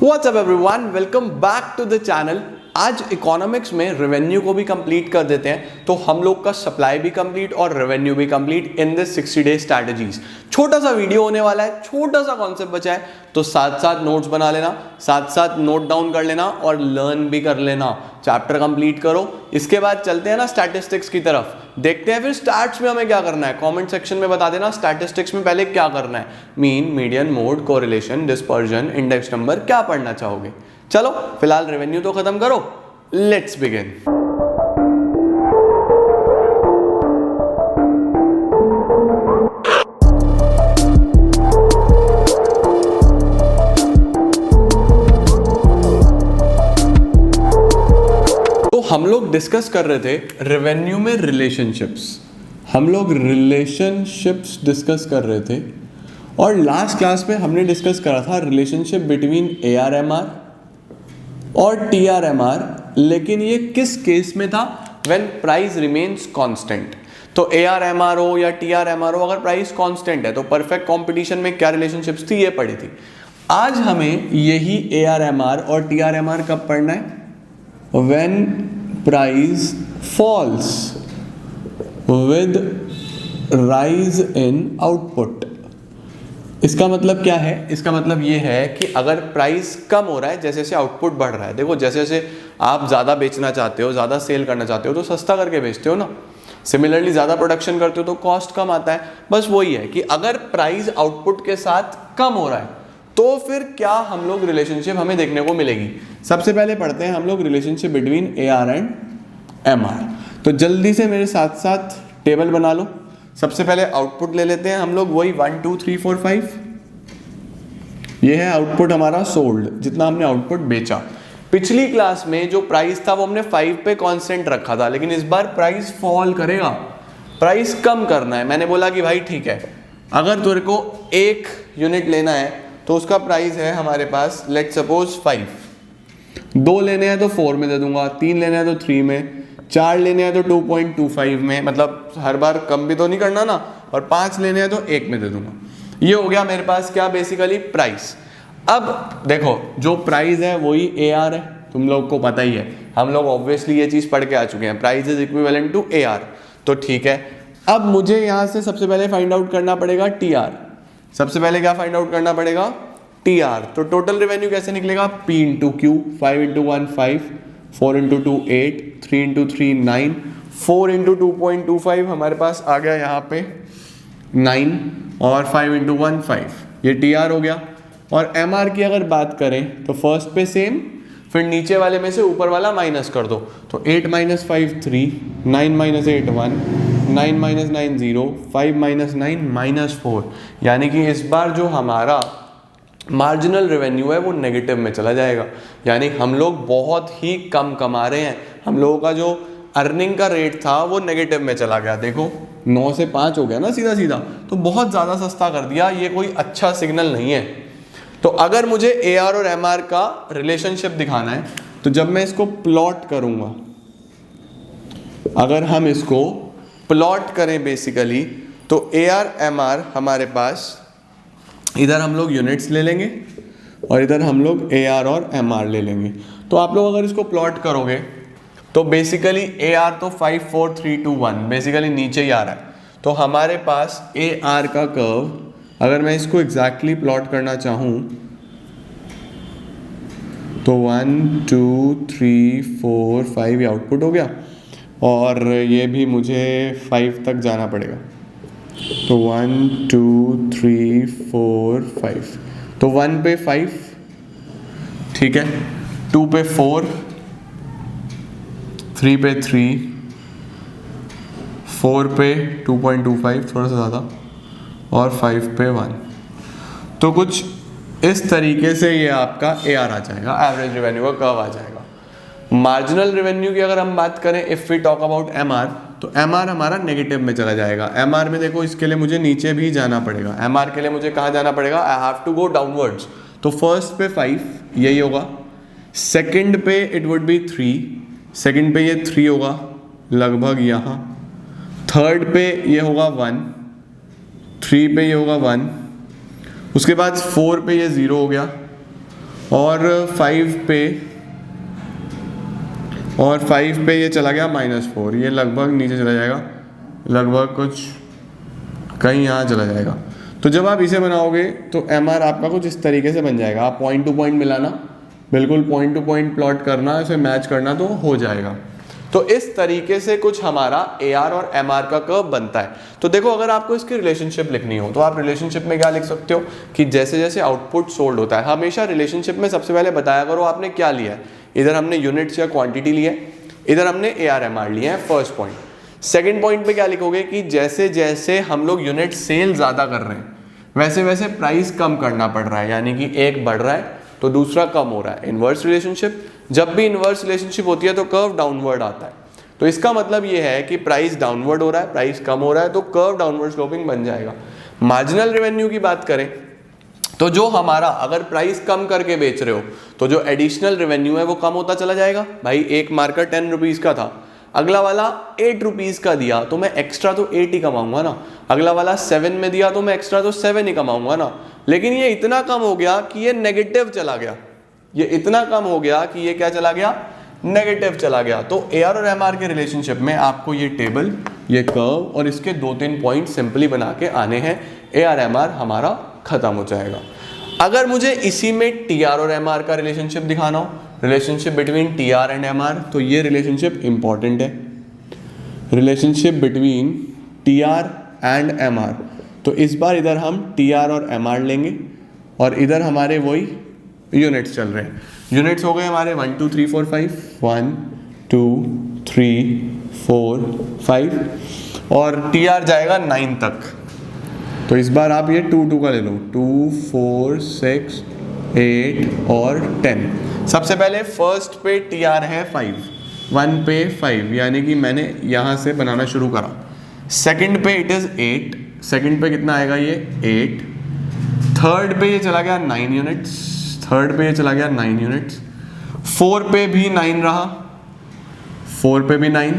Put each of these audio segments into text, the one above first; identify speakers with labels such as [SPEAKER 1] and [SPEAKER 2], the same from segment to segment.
[SPEAKER 1] What's up everyone? Welcome back to the channel. आज economics में revenue को भी कंप्लीट कर देते हैं, तो हम लोग का सप्लाई भी कंप्लीट और रेवेन्यू भी complete in this 60 day strategies. छोटा सा वीडियो होने वाला है, छोटा सा कॉन्सेप्ट बचा है, तो साथ साथ नोट्स बना लेना, साथ साथ नोट डाउन कर लेना और लर्न भी कर लेना। चैप्टर कंप्लीट करो, इसके बाद चलते हैं ना स्टैटिस्टिक्स की तरफ। देखते हैं फिर स्टैट्स में हमें क्या करना है। कमेंट सेक्शन में बता देना स्टैटिस्टिक्स में पहले क्या करना है। Mean, median, mode, correlation, dispersion, index number, क्या पढ़ना चाहोगे। चलो फिलहाल रेवेन्यू तो खत्म करो, लेट्स बिगिन। तो हम लोग डिस्कस कर रहे थे रेवेन्यू में रिलेशनशिप्स। हम लोग रिलेशनशिप्स डिस्कस कर रहे थे और लास्ट क्लास में हमने डिस्कस करा था रिलेशनशिप बिटवीन ARMR और TRMR, लेकिन ये किस केस में था? When price remains constant. तो ARMR हो या TRMR हो, अगर प्राइस कांस्टेंट है तो परफेक्ट कंपटीशन में क्या रिलेशनशिप्स थी, ये पढ़ी थी। आज हमें यही ARMR और TRMR कब पढ़ना है? When price falls with rise in output. इसका मतलब क्या है? इसका मतलब ये है कि अगर प्राइस कम हो रहा है जैसे जैसे आउटपुट बढ़ रहा है। देखो जैसे जैसे आप ज़्यादा बेचना चाहते हो, ज़्यादा सेल करना चाहते हो, तो सस्ता करके बेचते हो ना। सिमिलरली ज़्यादा प्रोडक्शन करते हो तो कॉस्ट कम आता है। बस वही है कि अगर प्राइस आउटपुट के साथ कम हो रहा है तो फिर क्या हम लोग रिलेशनशिप हमें देखने को मिलेगी। सबसे पहले पढ़ते हैं हम लोग relationship between AR and MR। तो जल्दी से मेरे साथ साथ टेबल बना लो। सबसे पहले आउटपुट ले लेते हैं हम लोग, वही 1 2 3 4 5। ये है आउटपुट हमारा सोल्ड, जितना हमने आउटपुट बेचा। पिछली क्लास में जो प्राइस था वो हमने 5 पे कांस्टेंट रखा था, लेकिन इस बार प्राइस फॉल करेगा, प्राइस कम करना है। मैंने बोला कि भाई ठीक है, अगर तेरे को 1 यूनिट लेना है तो उसका प्राइस है हमारे पास लेट सपोज 5। 2 लेने हैं तो 4 में दे दूंगा, 3 लेने हैं तो 3 में, 4 लेने हैं तो 2.25 में, मतलब हर बार कम भी तो नहीं करना ना, और 5 लेने हैं तो 1 में दे दूंगा। ये हो गया मेरे पास क्या, बेसिकली प्राइस। अब देखो जो प्राइस है वही AR है, तुम लोग को पता ही है, हम लोग ऑब्वियसली ये चीज़ पढ़ के आ चुके हैं, price is equivalent to AR। तो ठीक है, अब मुझे यहाँ से सबसे पहले फाइंड आउट करना पड़ेगा TR। सबसे पहले क्या फाइंड आउट करना पड़ेगा? TR। तो टोटल रेवेन्यू कैसे निकलेगा? P into Q, 5 into 1 5, 4 into 2 8, 3 into 3 9, 4 into 2.25 हमारे पास आ गया यहाँ पे 9, और 5 इंटू 1 5। ये TR हो गया। और MR की अगर बात करें तो फर्स्ट पे सेम, फिर नीचे वाले में से ऊपर वाला माइनस कर दो। तो 8 minus 5 3, 9 minus 8 1, 9 minus 9 0, 5 minus 9 minus 4। यानी कि इस बार जो हमारा मार्जिनल रेवेन्यू है वो नेगेटिव में चला जाएगा, यानी हम लोग बहुत ही कम कमा रहे हैं। हम लोगों का जो अर्निंग का रेट था वो नेगेटिव में चला गया। देखो 9 से 5 हो गया ना सीधा सीधा, तो बहुत ज़्यादा सस्ता कर दिया। ये कोई अच्छा सिग्नल नहीं है। तो अगर मुझे AR और MR का रिलेशनशिप दिखाना है तो जब मैं इसको प्लॉट करूँगा, अगर हम इसको प्लॉट करें बेसिकली, तो AR MR हमारे पास, इधर हम लोग यूनिट्स ले लेंगे और इधर हम लोग AR और MR ले लेंगे। तो आप लोग अगर इसको प्लॉट करोगे तो बेसिकली AR तो 5 4 3 2 1 बेसिकली नीचे ही आ रहा है। तो हमारे पास AR का कर्व, अगर मैं इसको एग्जैक्टली प्लॉट करना चाहूँ तो 1 2 3 4 5 ये आउटपुट हो गया, और ये भी मुझे 5 तक जाना पड़ेगा। तो 1 2 3 4 5, तो 1 पे 5, ठीक है, 2 पे 4, 3 पे 3, 4 पे 2.25 थोड़ा सा ज़्यादा, और 5 पे 1। तो कुछ इस तरीके से ये आपका AR आ जाएगा, एवरेज रेवेन्यू का कर्व आ जाएगा। मार्जिनल रेवेन्यू की अगर हम बात करें, if we talk about MR, तो MR हमारा नेगेटिव में चला जाएगा। MR में देखो इसके लिए मुझे नीचे भी जाना पड़ेगा। MR के लिए मुझे कहाँ जाना पड़ेगा? I have to go downwards. तो फर्स्ट पे 5 यही होगा, सेकंड पे इट वुड बी 3, सेकंड पे ये 3 होगा लगभग यहाँ, थर्ड पे ये होगा 1, 3 पे ये होगा 1, उसके बाद 4 पे ये 0 हो गया, और 5 पे ये चला गया -4, ये लगभग नीचे चला जाएगा, लगभग कुछ कहीं यहाँ चला जाएगा। तो जब आप इसे बनाओगे तो MR आपका कुछ इस तरीके से बन जाएगा। आप पॉइंट टू पॉइंट मिलाना, बिल्कुल पॉइंट टू पॉइंट प्लॉट करना, इसे मैच करना तो हो जाएगा। तो इस तरीके से कुछ हमारा AR और MR का कर्व बनता है। तो देखो, अगर आपको इसकी रिलेशनशिप लिखनी हो तो आप रिलेशनशिप में क्या लिख सकते हो कि जैसे जैसे आउटपुट सोल्ड होता है, हमेशा रिलेशनशिप में सबसे पहले बताया करो आपने क्या लिया है। इधर हमने यूनिट्स या क्वांटिटी ली है, इधर हमने AR MR लिए हैं, फर्स्ट पॉइंट। सेकेंड पॉइंट पे क्या लिखोगे कि जैसे जैसे हम लोग यूनिट सेल ज़्यादा कर रहे हैं वैसे वैसे प्राइस कम करना पड़ रहा है, यानी कि एक बढ़ रहा है तो दूसरा कम हो रहा है। इनवर्स रिलेशनशिप, जब भी इनवर्स रिलेशनशिप होती है तो कर्व डाउनवर्ड आता है। तो इसका मतलब ये है कि प्राइस डाउनवर्ड हो रहा है, प्राइस कम हो रहा है, तो कर्व डाउनवर्ड स्लोपिंग बन जाएगा। मार्जिनल रेवेन्यू की बात करें तो जो हमारा, अगर प्राइस कम करके बेच रहे हो तो जो एडिशनल रेवेन्यू है वो कम होता चला जाएगा। भाई एक मार्कर 10 रुपीज़ का था, अगला वाला 8 रुपीज़ का दिया तो मैं एक्स्ट्रा तो 8 ही कमाऊंगा ना, अगला वाला 7 में दिया तो मैं एक्स्ट्रा तो 7 ही कमाऊंगा ना। लेकिन ये इतना कम हो गया कि ये नेगेटिव चला गया, ये इतना कम हो गया कि ये क्या चला गया, नेगेटिव चला गया। तो AR और MR के रिलेशनशिप में आपको ये टेबल, ये कर्व और इसके 2-3 पॉइंट सिंपली बना के आने हैं, AR MR हमारा खत्म हो जाएगा। अगर मुझे इसी में TR और MR का रिलेशनशिप दिखाना हो, relationship between TR and MR, तो ये रिलेशनशिप इंपॉर्टेंट है, relationship between TR and MR। तो इस बार इधर हम TR और MR लेंगे और इधर हमारे वही यूनिट्स चल रहे हैं। यूनिट्स हो गए हमारे 1 2 3 4 5, 1 2 3 4 5 और TR जाएगा 9 तक। तो इस बार आप ये 2 2 का ले लो, 2 4 6 8 और 10। सबसे पहले फर्स्ट पे TR है 5, 1 पे 5, यानी कि मैंने यहाँ से बनाना शुरू करा। सेकंड पे इट इज़ 8, सेकंड पे कितना आएगा ये 8। थर्ड पे ये चला गया 9 यूनिट्स, थर्ड पे ये चला गया 9 यूनिट्स। 4 पे भी 9 रहा, 4 पे भी 9।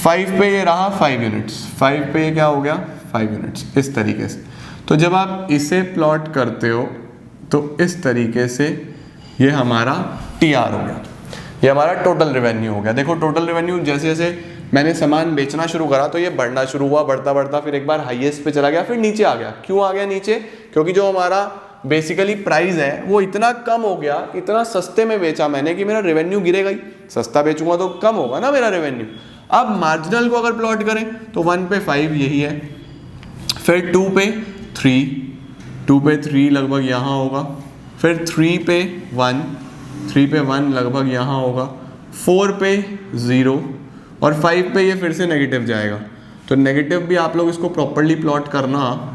[SPEAKER 1] 5 पे ये रहा 5 यूनिट्स, 5 पे ये क्या हो गया 5 यूनिट्स, इस तरीके से। तो जब आप इसे प्लॉट करते हो तो इस तरीके से ये हमारा TR हो गया, ये हमारा टोटल रेवेन्यू हो गया। देखो टोटल रेवेन्यू जैसे जैसे मैंने सामान बेचना शुरू करा तो ये बढ़ना शुरू हुआ, बढ़ता बढ़ता फिर एक बार हाईएस्ट पे चला गया, फिर नीचे आ गया। क्यों आ गया नीचे? क्योंकि जो हमारा बेसिकली प्राइस है वो इतना कम हो गया, इतना सस्ते में बेचा मैंने कि मेरा रेवेन्यू गिरेगा ही। सस्ता बेचूंगा तो कम होगा ना मेरा रेवेन्यू। अब मार्जिनल को अगर प्लॉट करें तो 1 पे 5 यही है, फिर 2 पे 3, 2 पे 3 लगभग यहाँ होगा, फिर 3 पे 1, 3 पे 1 लगभग यहाँ होगा, 4 पे 0 और 5 पे ये फिर से नेगेटिव जाएगा। तो नेगेटिव भी आप लोग इसको प्रॉपर्ली प्लॉट करना,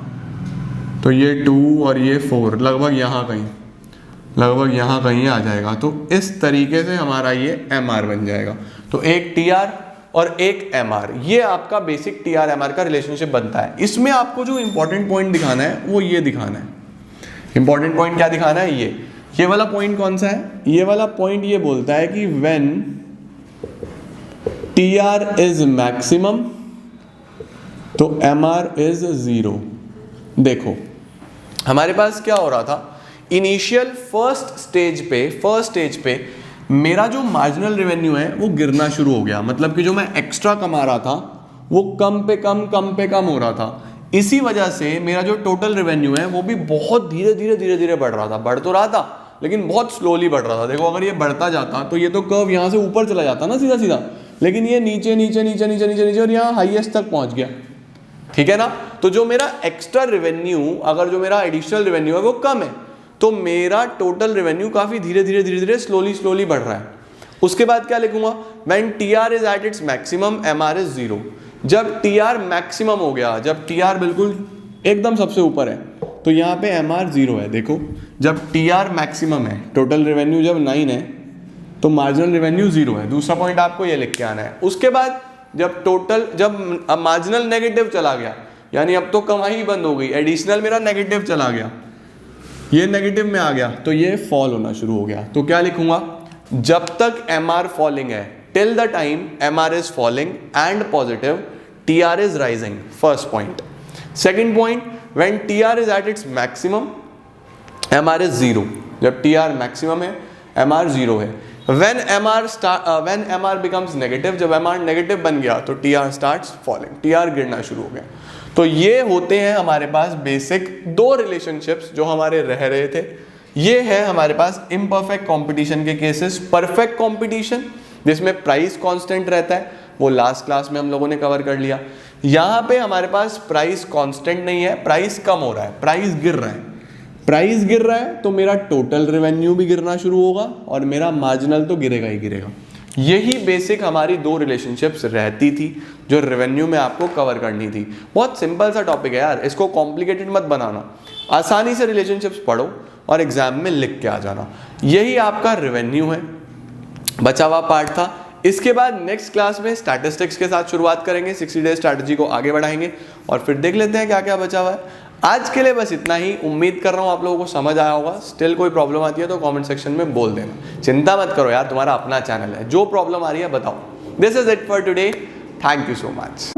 [SPEAKER 1] तो ये 2 और ये 4 लगभग यहाँ कहीं आ जाएगा। तो इस तरीके से हमारा ये MR बन जाएगा। तो एक TR और एक MR, ये आपका बेसिक TR MR का रिलेशनशिप बनता है। इसमें आपको जो इंपॉर्टेंट पॉइंट दिखाना है वो ये दिखाना है। इंपॉर्टेंट पॉइंट क्या दिखाना है? ये वाला पॉइंट कौन सा है? ये वाला पॉइंट ये बोलता है कि व्हेन TR इज मैक्सिमम तो MR इज 0। देखो हमारे पास क्या हो रहा था, इनिशियल फर्स्ट स्टेज पे मेरा जो मार्जिनल रेवेन्यू है वो गिरना शुरू हो गया। मतलब कि जो मैं एक्स्ट्रा कमा रहा था वो कम पे कम हो रहा था। इसी वजह से मेरा जो टोटल रेवेन्यू है वो भी बहुत धीरे धीरे बढ़ रहा था। बढ़ तो रहा था लेकिन बहुत स्लोली बढ़ रहा था। देखो अगर ये बढ़ता जाता तो ये तो कर्व यहाँ से ऊपर चला जाता ना सीधा सीधा, लेकिन ये नीचे और यहाँ हाईएस्ट तक पहुँच गया। ठीक है ना? तो जो मेरा एक्स्ट्रा रेवेन्यू, अगर जो मेरा एडिशनल रेवेन्यू है वो कम है तो मेरा टोटल रेवेन्यू काफी धीरे धीरे स्लोली बढ़ रहा है। उसके बाद क्या लिखूंगा? When TR is at its maximum MR is 0। जब TR मैक्सिमम हो गया, जब TR बिल्कुल एकदम सबसे ऊपर है तो यहाँ पे MR 0 है। देखो जब TR मैक्सिमम है, टोटल रेवेन्यू जब 9 है तो मार्जिनल रेवेन्यू 0 है। दूसरा पॉइंट आपको ये लिख के आना है। उसके बाद जब मार्जिनल नेगेटिव चला गया, यानी अब तो कमाई बंद हो गई, एडिशनल मेरा नेगेटिव चला गया, ये नेगेटिव में आ गया तो ये फॉल होना शुरू हो गया। तो क्या लिखूंगा? जब तक MR फॉलिंग है, till the time MR is falling and positive, TR is rising. First point. Second point, when TR is at its maximum MR is 0। जब टी आर मैक्सिमम है, एम आर जीरो है। When M R becomes negative, जब M R negative बन गया तो T R starts falling, T R गिरना शुरू हो गया। तो ये होते हैं हमारे पास बेसिक दो रिलेशनशिप्स जो हमारे रह रहे थे। ये है हमारे पास इम्परफेक्ट कंपटीशन के केसेस। परफेक्ट कंपटीशन जिसमें प्राइस कांस्टेंट रहता है, वो लास्ट क्लास में हम लोगों ने कवर कर लिया। यहाँ पे हमारे पास प्राइस कांस्टेंट नहीं है, प्राइस कम हो रहा है, प्राइस गिर रहा है। प्राइस गिर रहा है तो मेरा टोटल रेवेन्यू भी गिरना शुरू होगा और मेरा मार्जिनल तो गिरेगा ही गिरेगा। यही बेसिक हमारी दो रिलेशनशिप्स रहती थी जो रेवेन्यू में आपको कवर करनी थी। बहुत सिंपल सा टॉपिक है यार, इसको कॉम्प्लिकेटेड मत बनाना, आसानी से रिलेशनशिप्स पढ़ो और एग्जाम में लिख के आ जाना। यही आपका रेवेन्यू है, बचा हुआ पार्ट था। इसके बाद नेक्स्ट क्लास में स्टैटिस्टिक्स के साथ शुरुआत करेंगे, 60 डे स्ट्रैटेजी को आगे बढ़ाएंगे और फिर देख लेते हैं क्या क्या बचा हुआ है। आज के लिए बस इतना ही। उम्मीद कर रहा हूँ आप लोगों को समझ आया होगा। स्टिल कोई प्रॉब्लम आती है तो कमेंट सेक्शन में बोल देना। चिंता मत करो यार, तुम्हारा अपना चैनल है, जो प्रॉब्लम आ रही है बताओ। This is it for today, thank you so much.